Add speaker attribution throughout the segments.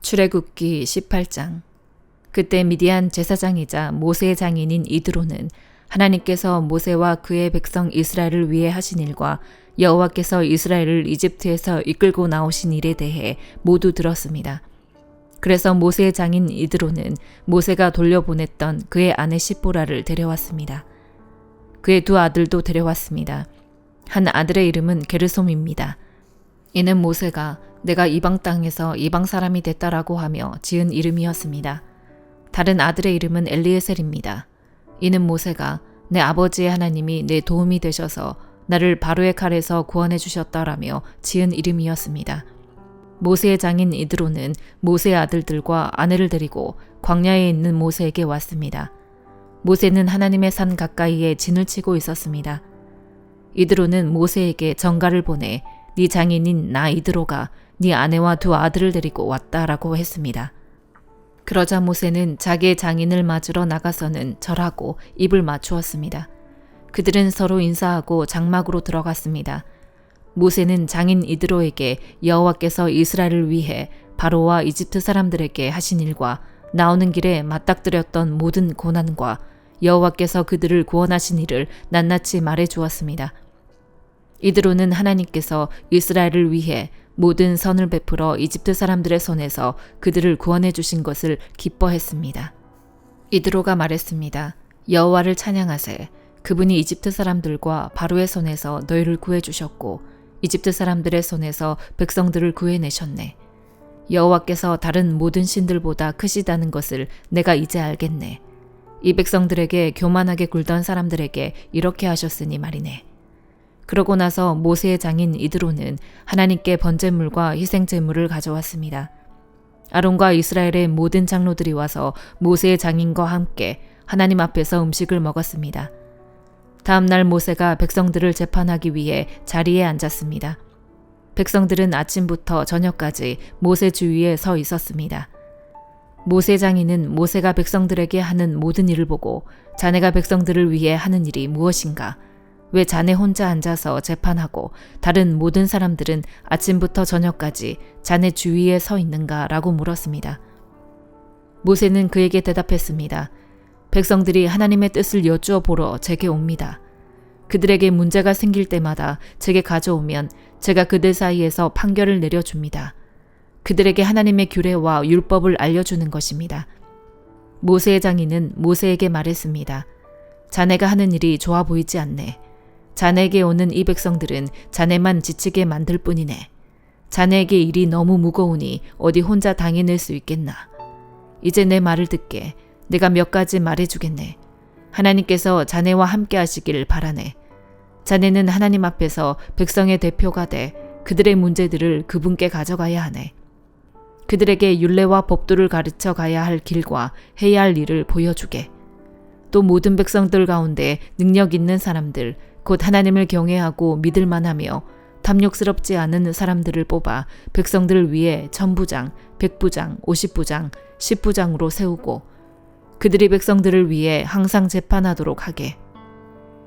Speaker 1: 출애굽기 18장. 그때 미디안 제사장이자 모세의 장인인 이드로는 하나님께서 모세와 그의 백성 이스라엘을 위해 하신 일과 여호와께서 이스라엘을 이집트에서 이끌고 나오신 일에 대해 모두 들었습니다. 그래서 모세의 장인 이드로는 모세가 돌려보냈던 그의 아내 시보라를 데려왔습니다. 그의 두 아들도 데려왔습니다. 한 아들의 이름은 게르솜입니다. 이는 모세가 내가 이방 땅에서 이방 사람이 됐다라고 하며 지은 이름이었습니다. 다른 아들의 이름은 엘리에셀입니다. 이는 모세가 내 아버지의 하나님이 내 도움이 되셔서 나를 바로의 칼에서 구원해 주셨다라며 지은 이름이었습니다. 모세의 장인 이드로는 모세의 아들들과 아내를 데리고 광야에 있는 모세에게 왔습니다. 모세는 하나님의 산 가까이에 진을 치고 있었습니다. 이드로는 모세에게 전가를 보내 네 장인인 나 이드로가 네 아내와 두 아들을 데리고 왔다라고 했습니다. 그러자 모세는 자기의 장인을 맞으러 나가서는 절하고 입을 맞추었습니다. 그들은 서로 인사하고 장막으로 들어갔습니다. 모세는 장인 이드로에게 여호와께서 이스라엘을 위해 바로와 이집트 사람들에게 하신 일과 나오는 길에 맞닥뜨렸던 모든 고난과 여호와께서 그들을 구원하신 일을 낱낱이 말해 주었습니다. 이드로는 하나님께서 이스라엘을 위해 모든 선을 베풀어 이집트 사람들의 손에서 그들을 구원해 주신 것을 기뻐했습니다. 이드로가 말했습니다. 여호와를 찬양하세. 그분이 이집트 사람들과 바로의 손에서 너희를 구해 주셨고 이집트 사람들의 손에서 백성들을 구해내셨네. 여호와께서 다른 모든 신들보다 크시다는 것을 내가 이제 알겠네. 이 백성들에게 교만하게 굴던 사람들에게 이렇게 하셨으니 말이네. 그러고 나서 모세의 장인 이드로는 하나님께 번제물과 희생제물을 가져왔습니다. 아론과 이스라엘의 모든 장로들이 와서 모세의 장인과 함께 하나님 앞에서 음식을 먹었습니다. 다음 날 모세가 백성들을 재판하기 위해 자리에 앉았습니다. 백성들은 아침부터 저녁까지 모세 주위에 서 있었습니다. 모세 장인은 모세가 백성들에게 하는 모든 일을 보고 자네가 백성들을 위해 하는 일이 무엇인가? 왜 자네 혼자 앉아서 재판하고 다른 모든 사람들은 아침부터 저녁까지 자네 주위에 서 있는가? 라고 물었습니다. 모세는 그에게 대답했습니다. 백성들이 하나님의 뜻을 여쭈어 보러 제게 옵니다. 그들에게 문제가 생길 때마다 제게 가져오면 제가 그들 사이에서 판결을 내려줍니다. 그들에게 하나님의 규례와 율법을 알려주는 것입니다. 모세의 장인은 모세에게 말했습니다. 자네가 하는 일이 좋아 보이지 않네. 자네에게 오는 이 백성들은 자네만 지치게 만들 뿐이네. 자네에게 일이 너무 무거우니 어디 혼자 당해낼 수 있겠나. 이제 내 말을 듣게. 내가 몇 가지 말해주겠네. 하나님께서 자네와 함께 하시길 바라네. 자네는 하나님 앞에서 백성의 대표가 돼 그들의 문제들을 그분께 가져가야 하네. 그들에게 율례와 법도를 가르쳐 가야 할 길과 해야 할 일을 보여주게. 또 모든 백성들 가운데 능력 있는 사람들, 곧 하나님을 경외하고 믿을만하며 탐욕스럽지 않은 사람들을 뽑아 백성들을 위해 천부장, 백부장, 50부장, 10부장으로 세우고 그들이 백성들을 위해 항상 재판하도록 하게.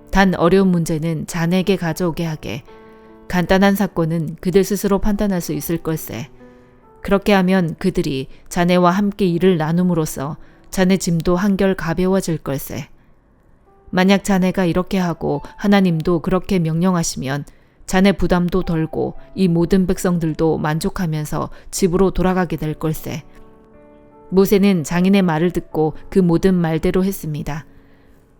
Speaker 1: 단 어려운 문제는 자네에게 가져오게 하게. 간단한 사건은 그들 스스로 판단할 수 있을 걸세. 그렇게 하면 그들이 자네와 함께 일을 나눔으로써 자네 짐도 한결 가벼워질 걸세. 만약 자네가 이렇게 하고 하나님도 그렇게 명령하시면 자네 부담도 덜고 이 모든 백성들도 만족하면서 집으로 돌아가게 될 걸세. 모세는 장인의 말을 듣고 그 모든 말대로 했습니다.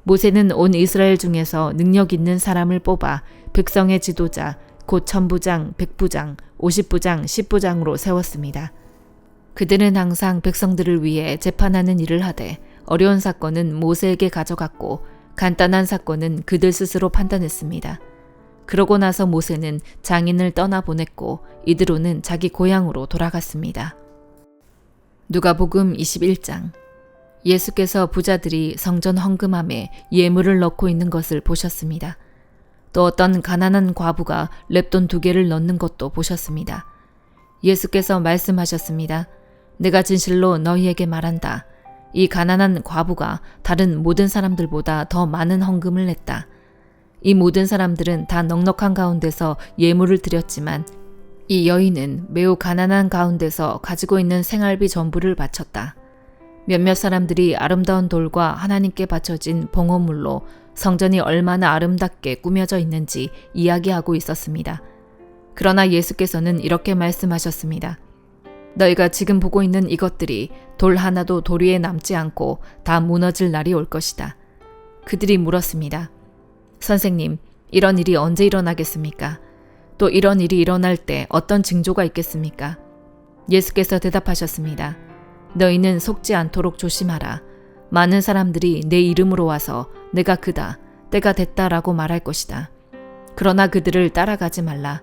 Speaker 1: 모세는 온 이스라엘 중에서 능력 있는 사람을 뽑아 백성의 지도자, 곧 천부장, 백부장, 50부장, 10부장으로 세웠습니다. 그들은 항상 백성들을 위해 재판하는 일을 하되 어려운 사건은 모세에게 가져갔고 간단한 사건은 그들 스스로 판단했습니다. 그러고 나서 모세는 장인을 떠나보냈고 이드로는 자기 고향으로 돌아갔습니다. 누가복음 21장. 예수께서 부자들이 성전 헌금함에 예물을 넣고 있는 것을 보셨습니다. 또 어떤 가난한 과부가 렙돈 2개를 넣는 것도 보셨습니다. 예수께서 말씀하셨습니다. 내가 진실로 너희에게 말한다. 이 가난한 과부가 다른 모든 사람들보다 더 많은 헌금을 냈다. 이 모든 사람들은 다 넉넉한 가운데서 예물을 드렸지만 이 여인은 매우 가난한 가운데서 가지고 있는 생활비 전부를 바쳤다. 몇몇 사람들이 아름다운 돌과 하나님께 바쳐진 봉헌물로 성전이 얼마나 아름답게 꾸며져 있는지 이야기하고 있었습니다. 그러나 예수께서는 이렇게 말씀하셨습니다. 너희가 지금 보고 있는 이것들이 돌 하나도 돌 위에 남지 않고 다 무너질 날이 올 것이다. 그들이 물었습니다. 선생님, 이런 일이 언제 일어나겠습니까? 또 이런 일이 일어날 때 어떤 징조가 있겠습니까? 예수께서 대답하셨습니다. 너희는 속지 않도록 조심하라. 많은 사람들이 내 이름으로 와서 내가 그다, 때가 됐다라고 말할 것이다. 그러나 그들을 따라가지 말라.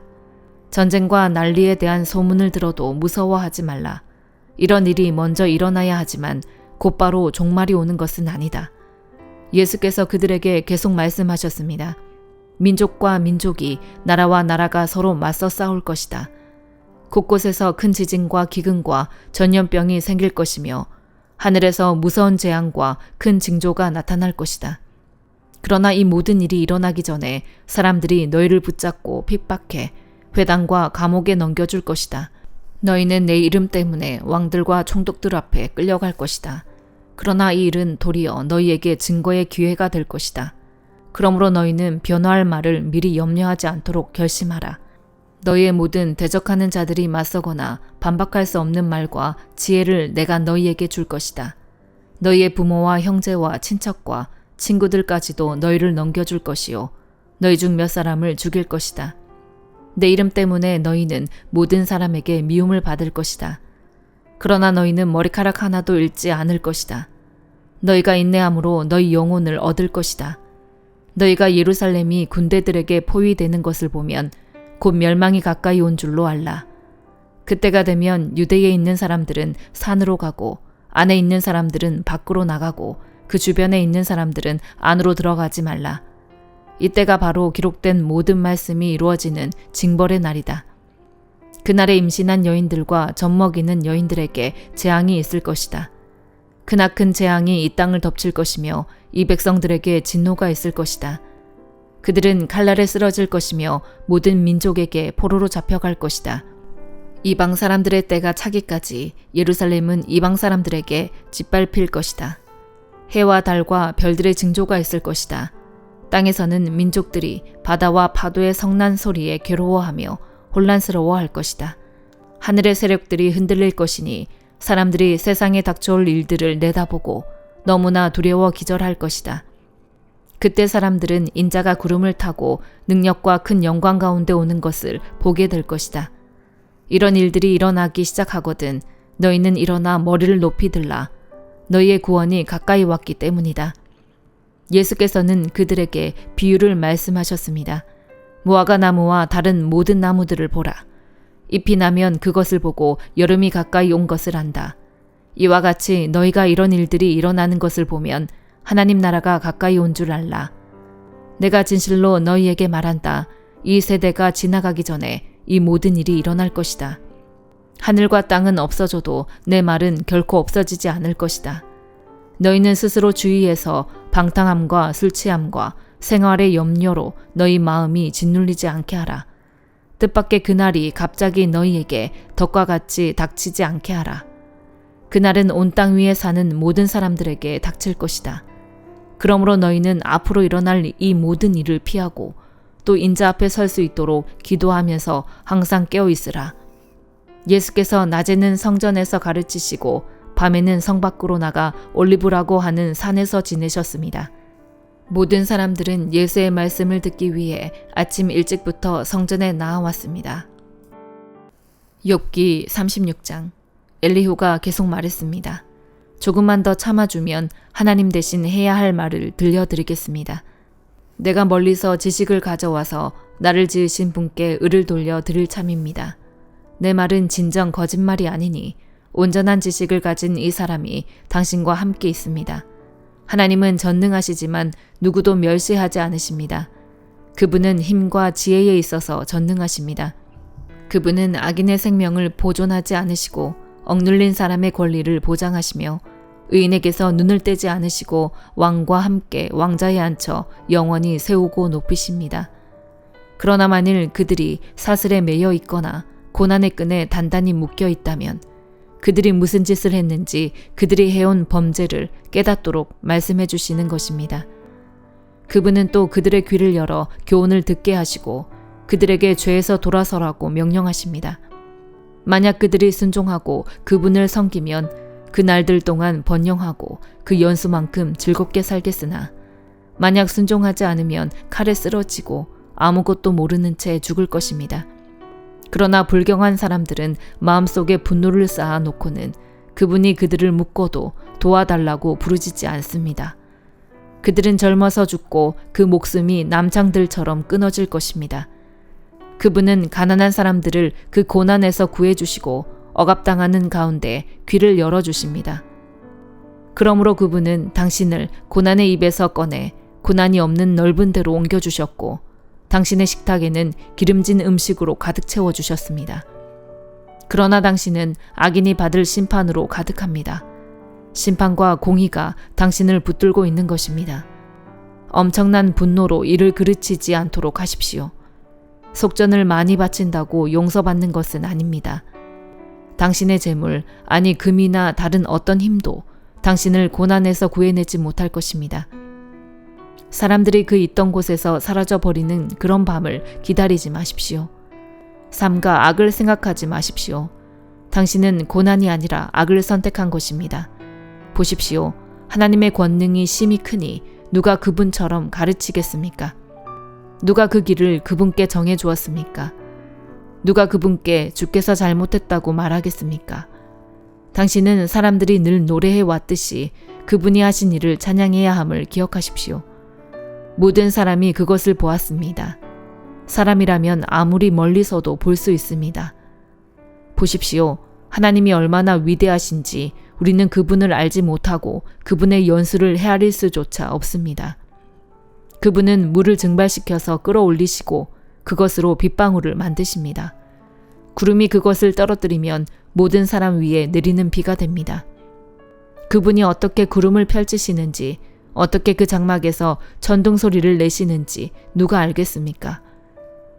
Speaker 1: 전쟁과 난리에 대한 소문을 들어도 무서워하지 말라. 이런 일이 먼저 일어나야 하지만 곧바로 종말이 오는 것은 아니다. 예수께서 그들에게 계속 말씀하셨습니다. 민족과 민족이, 나라와 나라가 서로 맞서 싸울 것이다. 곳곳에서 큰 지진과 기근과 전염병이 생길 것이며 하늘에서 무서운 재앙과 큰 징조가 나타날 것이다. 그러나 이 모든 일이 일어나기 전에 사람들이 너희를 붙잡고 핍박해 회당과 감옥에 넘겨줄 것이다. 너희는 내 이름 때문에 왕들과 총독들 앞에 끌려갈 것이다. 그러나 이 일은 도리어 너희에게 증거의 기회가 될 것이다. 그러므로 너희는 변호할 말을 미리 염려하지 않도록 결심하라. 너희의 모든 대적하는 자들이 맞서거나 반박할 수 없는 말과 지혜를 내가 너희에게 줄 것이다. 너희의 부모와 형제와 친척과 친구들까지도 너희를 넘겨줄 것이요. 너희 중 몇 사람을 죽일 것이다. 내 이름 때문에 너희는 모든 사람에게 미움을 받을 것이다. 그러나 너희는 머리카락 하나도 잃지 않을 것이다. 너희가 인내함으로 너희 영혼을 얻을 것이다. 너희가 예루살렘이 군대들에게 포위되는 것을 보면 곧 멸망이 가까이 온 줄로 알라. 그때가 되면 유대에 있는 사람들은 산으로 가고 안에 있는 사람들은 밖으로 나가고 그 주변에 있는 사람들은 안으로 들어가지 말라. 이때가 바로 기록된 모든 말씀이 이루어지는 징벌의 날이다. 그날에 임신한 여인들과 젖먹이는 여인들에게 재앙이 있을 것이다. 크나큰 재앙이 이 땅을 덮칠 것이며 이 백성들에게 진노가 있을 것이다. 그들은 칼날에 쓰러질 것이며 모든 민족에게 포로로 잡혀갈 것이다. 이방 사람들의 때가 차기까지 예루살렘은 이방 사람들에게 짓밟힐 것이다. 해와 달과 별들의 징조가 있을 것이다. 땅에서는 민족들이 바다와 파도의 성난 소리에 괴로워하며 혼란스러워할 것이다. 하늘의 세력들이 흔들릴 것이니 사람들이 세상에 닥쳐올 일들을 내다보고 너무나 두려워 기절할 것이다. 그때 사람들은 인자가 구름을 타고 능력과 큰 영광 가운데 오는 것을 보게 될 것이다. 이런 일들이 일어나기 시작하거든 너희는 일어나 머리를 높이 들라. 너희의 구원이 가까이 왔기 때문이다. 예수께서는 그들에게 비유를 말씀하셨습니다. 무화과 나무와 다른 모든 나무들을 보라. 잎이 나면 그것을 보고 여름이 가까이 온 것을 안다. 이와 같이 너희가 이런 일들이 일어나는 것을 보면 하나님 나라가 가까이 온 줄 알라. 내가 진실로 너희에게 말한다. 이 세대가 지나가기 전에 이 모든 일이 일어날 것이다. 하늘과 땅은 없어져도 내 말은 결코 없어지지 않을 것이다. 너희는 스스로 주의해서 방탕함과 술 취함과 생활의 염려로 너희 마음이 짓눌리지 않게 하라. 뜻밖의 그날이 갑자기 너희에게 덕과 같이 닥치지 않게 하라. 그날은 온 땅 위에 사는 모든 사람들에게 닥칠 것이다. 그러므로 너희는 앞으로 일어날 이 모든 일을 피하고 또 인자 앞에 설 수 있도록 기도하면서 항상 깨어 있으라. 예수께서 낮에는 성전에서 가르치시고 밤에는 성 밖으로 나가 올리브라고 하는 산에서 지내셨습니다. 모든 사람들은 예수의 말씀을 듣기 위해 아침 일찍부터 성전에 나아왔습니다. 욥기 36장. 엘리후가 계속 말했습니다. 조금만 더 참아주면 하나님 대신 해야 할 말을 들려드리겠습니다. 내가 멀리서 지식을 가져와서 나를 지으신 분께 을을 돌려 드릴 참입니다. 내 말은 진정 거짓말이 아니니 온전한 지식을 가진 이 사람이 당신과 함께 있습니다. 하나님은 전능하시지만 누구도 멸시하지 않으십니다. 그분은 힘과 지혜에 있어서 전능하십니다. 그분은 악인의 생명을 보존하지 않으시고 억눌린 사람의 권리를 보장하시며 의인에게서 눈을 떼지 않으시고 왕과 함께 왕자에 앉혀 영원히 세우고 높이십니다. 그러나 만일 그들이 사슬에 매여 있거나 고난의 끈에 단단히 묶여 있다면 그들이 무슨 짓을 했는지 그들이 해온 범죄를 깨닫도록 말씀해 주시는 것입니다. 그분은 또 그들의 귀를 열어 교훈을 듣게 하시고 그들에게 죄에서 돌아서라고 명령하십니다. 만약 그들이 순종하고 그분을 섬기면 그 날들 동안 번영하고 그 연수만큼 즐겁게 살겠으나 만약 순종하지 않으면 칼에 쓰러지고 아무것도 모르는 채 죽을 것입니다. 그러나 불경한 사람들은 마음속에 분노를 쌓아 놓고는 그분이 그들을 묶어도 도와달라고 부르짖지 않습니다. 그들은 젊어서 죽고 그 목숨이 남창들처럼 끊어질 것입니다. 그분은 가난한 사람들을 그 고난에서 구해주시고 억압당하는 가운데 귀를 열어주십니다. 그러므로 그분은 당신을 고난의 입에서 꺼내 고난이 없는 넓은 데로 옮겨주셨고 당신의 식탁에는 기름진 음식으로 가득 채워주셨습니다. 그러나 당신은 악인이 받을 심판으로 가득합니다. 심판과 공의가 당신을 붙들고 있는 것입니다. 엄청난 분노로 이를 그르치지 않도록 하십시오. 속전을 많이 바친다고 용서받는 것은 아닙니다. 당신의 재물, 아니 금이나 다른 어떤 힘도 당신을 고난에서 구해내지 못할 것입니다. 사람들이 그 있던 곳에서 사라져버리는 그런 밤을 기다리지 마십시오. 삶과 악을 생각하지 마십시오. 당신은 고난이 아니라 악을 선택한 것입니다. 보십시오. 하나님의 권능이 심히 크니 누가 그분처럼 가르치겠습니까? 누가 그 길을 그분께 정해 주었습니까? 누가 그분께 주께서 잘못했다고 말하겠습니까? 당신은 사람들이 늘 노래해 왔듯이 그분이 하신 일을 찬양해야 함을 기억하십시오. 모든 사람이 그것을 보았습니다. 사람이라면 아무리 멀리서도 볼 수 있습니다. 보십시오. 하나님이 얼마나 위대하신지 우리는 그분을 알지 못하고 그분의 연수를 헤아릴 수조차 없습니다. 그분은 물을 증발시켜서 끌어올리시고 그것으로 빗방울을 만드십니다. 구름이 그것을 떨어뜨리면 모든 사람 위에 내리는 비가 됩니다. 그분이 어떻게 구름을 펼치시는지, 어떻게 그 장막에서 천둥 소리를 내시는지 누가 알겠습니까?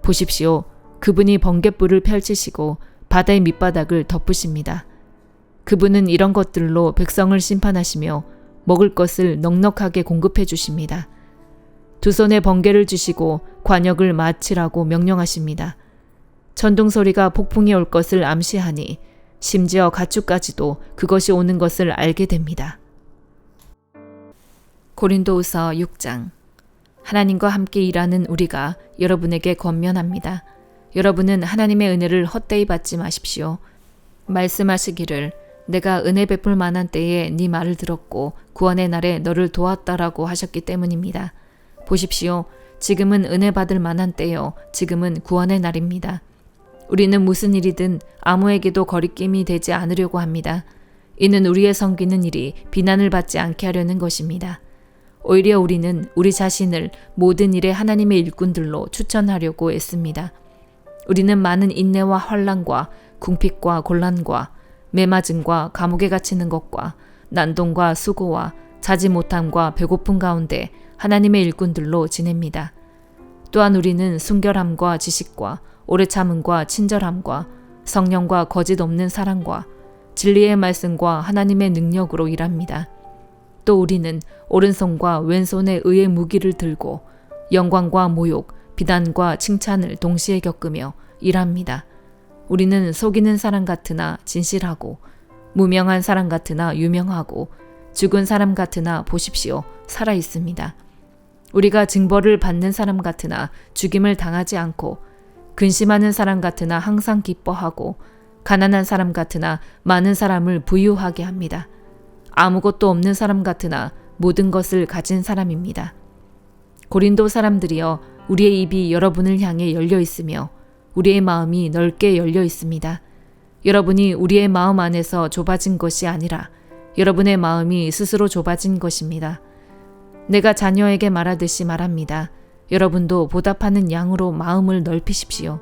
Speaker 1: 보십시오. 그분이 번갯불을 펼치시고 바다의 밑바닥을 덮으십니다. 그분은 이런 것들로 백성을 심판하시며 먹을 것을 넉넉하게 공급해 주십니다. 두 손에 번개를 주시고 관역을 마치라고 명령하십니다. 천둥 소리가 폭풍이 올 것을 암시하니 심지어 가축까지도 그것이 오는 것을 알게 됩니다. 고린도후서 6장. 하나님과 함께 일하는 우리가 여러분에게 권면합니다. 여러분은 하나님의 은혜를 헛되이 받지 마십시오. 말씀하시기를 내가 은혜 베풀 만한 때에 네 말을 들었고 구원의 날에 너를 도왔다라고 하셨기 때문입니다. 보십시오. 지금은 은혜 받을 만한 때요. 지금은 구원의 날입니다. 우리는 무슨 일이든 아무에게도 거리낌이 되지 않으려고 합니다. 이는 우리의 섬기는 일이 비난을 받지 않게 하려는 것입니다. 오히려 우리는 우리 자신을 모든 일에 하나님의 일꾼들로 추천하려고 애씁니다. 우리는 많은 인내와 환난과 궁핍과 곤란과 매맞음과 감옥에 갇히는 것과 난동과 수고와 자지 못함과 배고픔 가운데 하나님의 일꾼들로 지냅니다. 또한 우리는 순결함과 지식과 오래 참음과 친절함과 성령과 거짓 없는 사랑과 진리의 말씀과 하나님의 능력으로 일합니다. 또 우리는 오른손과 왼손의 의의 무기를 들고 영광과 모욕, 비난과 칭찬을 동시에 겪으며 일합니다. 우리는 속이는 사람 같으나 진실하고 무명한 사람 같으나 유명하고 죽은 사람 같으나 보십시오. 살아 있습니다. 우리가 징벌을 받는 사람 같으나 죽임을 당하지 않고 근심하는 사람 같으나 항상 기뻐하고 가난한 사람 같으나 많은 사람을 부유하게 합니다. 아무것도 없는 사람 같으나 모든 것을 가진 사람입니다. 고린도 사람들이여, 우리의 입이 여러분을 향해 열려 있으며 우리의 마음이 넓게 열려 있습니다. 여러분이 우리의 마음 안에서 좁아진 것이 아니라 여러분의 마음이 스스로 좁아진 것입니다. 내가 자녀에게 말하듯이 말합니다. 여러분도 보답하는 양으로 마음을 넓히십시오.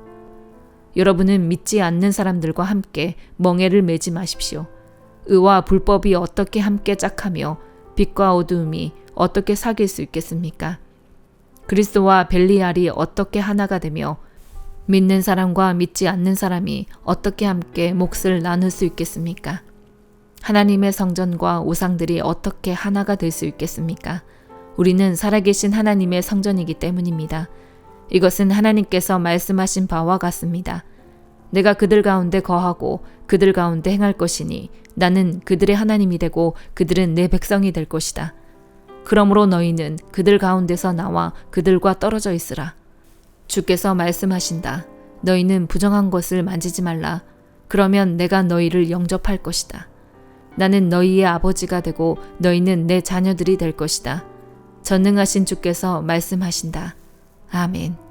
Speaker 1: 여러분은 믿지 않는 사람들과 함께 멍에를 매지 마십시오. 의와 불법이 어떻게 함께 짝하며 빛과 어두움이 어떻게 사귈 수 있겠습니까? 그리스도와 벨리알이 어떻게 하나가 되며 믿는 사람과 믿지 않는 사람이 어떻게 함께 몫을 나눌 수 있겠습니까? 하나님의 성전과 우상들이 어떻게 하나가 될 수 있겠습니까? 우리는 살아계신 하나님의 성전이기 때문입니다. 이것은 하나님께서 말씀하신 바와 같습니다. 내가 그들 가운데 거하고 그들 가운데 행할 것이니 나는 그들의 하나님이 되고 그들은 내 백성이 될 것이다. 그러므로 너희는 그들 가운데서 나와 그들과 떨어져 있으라. 주께서 말씀하신다. 너희는 부정한 것을 만지지 말라. 그러면 내가 너희를 영접할 것이다. 나는 너희의 아버지가 되고 너희는 내 자녀들이 될 것이다. 전능하신 주께서 말씀하신다. 아멘.